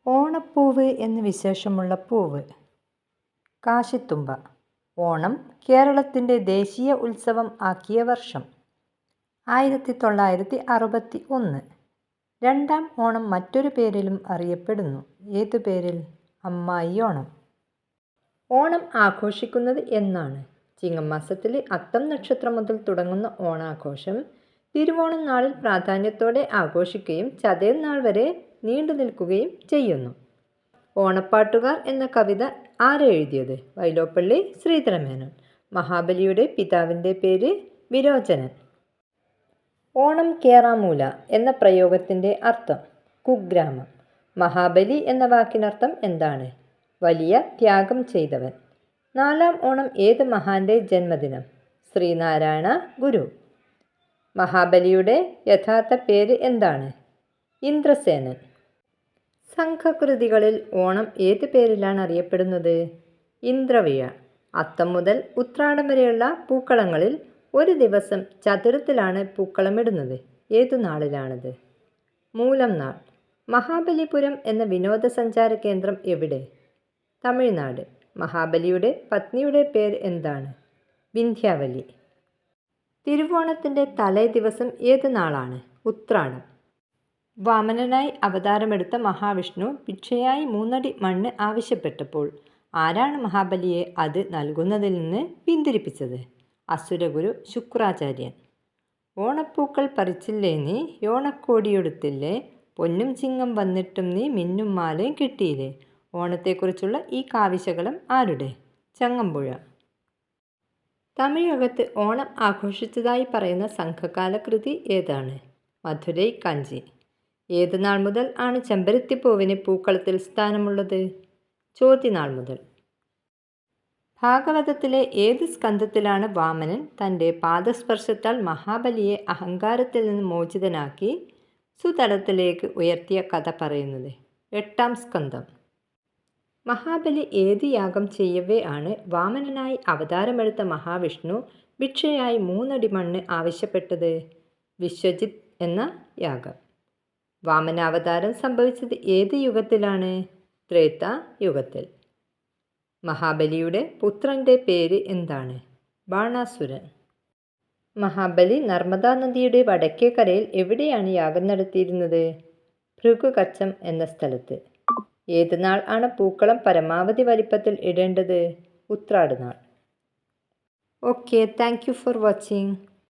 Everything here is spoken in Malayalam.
ഓണപ്പൂവ് എന്ന് വിശേഷമുള്ള പൂവ്. കാശിത്തുമ്പ. ഓണം കേരളത്തിൻ്റെ ദേശീയ ഉത്സവം ആക്കിയ വർഷം 1961. രണ്ടാം ഓണം മറ്റൊരു പേരിലും അറിയപ്പെടുന്നു. ഏതു പേരിൽ? അമ്മായി ഓണം. ഓണം ആഘോഷിക്കുന്നത് എന്നാണ്? ചിങ്ങമാസത്തിലെ അത്തം നക്ഷത്രം മുതൽ തുടങ്ങുന്ന ഓണാഘോഷം തിരുവോണം നാളിൽ പ്രാധാന്യത്തോടെ ആഘോഷിക്കുകയും ചതയം നാൾ വരെ നീണ്ടു നിൽക്കുകയും ചെയ്യുന്നു. ഓണപ്പാട്ടുകാർ എന്ന കവിത ആരെഴുതിയത്? വൈലോപ്പള്ളി ശ്രീധരമേനോൻ. മഹാബലിയുടെ പിതാവിൻ്റെ പേര് വിരോചനൻ. ഓണം കേറാമൂല എന്ന പ്രയോഗത്തിൻ്റെ അർത്ഥം? കുഗ്രാമം. മഹാബലി എന്ന വാക്കിനർത്ഥം എന്താണ്? വലിയ ത്യാഗം ചെയ്തവൻ. നാലാം ഓണം ഏത് മഹാന്റെ ജന്മദിനം? ശ്രീനാരായണ ഗുരു. മഹാബലിയുടെ യഥാർത്ഥ പേര് എന്താണ്? ഇന്ദ്രസേനൻ. സംഘകൃതികളിൽ ഓണം ഏത് പേരിലാണ് അറിയപ്പെടുന്നത്? ഇന്ദ്രവിഴ. അത്തം മുതൽ ഉത്രാടം വരെയുള്ള പൂക്കളങ്ങളിൽ ഒരു ദിവസം ചതുരത്തിലാണ് പൂക്കളമിടുന്നത്. ഏതു നാളിലാണത്? മൂലം നാൾ. മഹാബലിപുരം എന്ന വിനോദസഞ്ചാര കേന്ദ്രം എവിടെ? തമിഴ്നാട്. മഹാബലിയുടെ പത്നിയുടെ പേര് എന്താണ്? വിന്ധ്യാവലി. തിരുവോണത്തിൻ്റെ തലേ ദിവസം ഏത് നാളാണ്? ഉത്രാടം. വാമനനായി അവതാരമെടുത്ത മഹാവിഷ്ണു ഭിക്ഷയായി 3 അടി മണ്ണ് ആവശ്യപ്പെട്ടപ്പോൾ ആരാണ് മഹാബലിയെ അത് നൽകുന്നതിൽ നിന്ന് പിന്തിരിപ്പിച്ചത്? അസുരഗുരു ശുക്രാചാര്യൻ. ഓണപ്പൂക്കൾ പറിച്ചില്ലേ നീ, ഓണക്കോടിയൊടുത്തില്ലേ, പൊന്നും ചിങ്ങം വന്നിട്ടും നീ മിന്നും മാലയും കിട്ടിയില്ലേ. ഓണത്തെക്കുറിച്ചുള്ള ഈ കാവ്യശകലം ആരുടെ? ചങ്ങമ്പുഴ. തമിഴകത്ത് ഓണം ആഘോഷിച്ചതായി പറയുന്ന സംഘകാല കൃതി ഏതാണ്? മധുരൈ കാഞ്ചി. ഏത് നാൾ മുതൽ ആണ് ചെമ്പരത്തിപ്പൂവിന് പൂക്കളത്തിൽ സ്ഥാനമുള്ളത്? ചോതിനാൾ മുതൽ. ഭാഗവതത്തിലെ ഏത് സ്കന്ധത്തിലാണ് വാമനൻ തൻ്റെ പാദസ്പർശത്താൽ മഹാബലിയെ അഹങ്കാരത്തിൽ നിന്ന് മോചിതനാക്കി സുതലത്തിലേക്ക് ഉയർത്തിയ കഥ പറയുന്നത്? 8-ാം സ്കന്ധം. മഹാബലി ഏത് യാഗം ചെയ്യവേ ആണ് വാമനനായി അവതാരമെടുത്ത മഹാവിഷ്ണു ഭിക്ഷയായി 3 അടി മണ്ണ് ആവശ്യപ്പെട്ടത്? വിശ്വജിത് എന്ന യാഗം. വാമനാവതാരം സംഭവിച്ചത് ഏത് യുഗത്തിലാണ്? ത്രേതാ യുഗത്തിൽ. മഹാബലിയുടെ പുത്രൻ്റെ പേര് എന്താണ്? ബാണാസുരൻ. മഹാബലി നർമ്മദാ നദിയുടെ വടക്കേ കരയിൽ എവിടെയാണ് യാഗം നടത്തിയിരുന്നത്? ഭൃഗുകച്ചം എന്ന സ്ഥലത്ത്. ഏത് നാൾ ആണ് പൂക്കളം പരമാവധി വലിപ്പത്തിൽ ഇടേണ്ടത്? ഉത്രാടനാൾ. Okay, thank you for watching.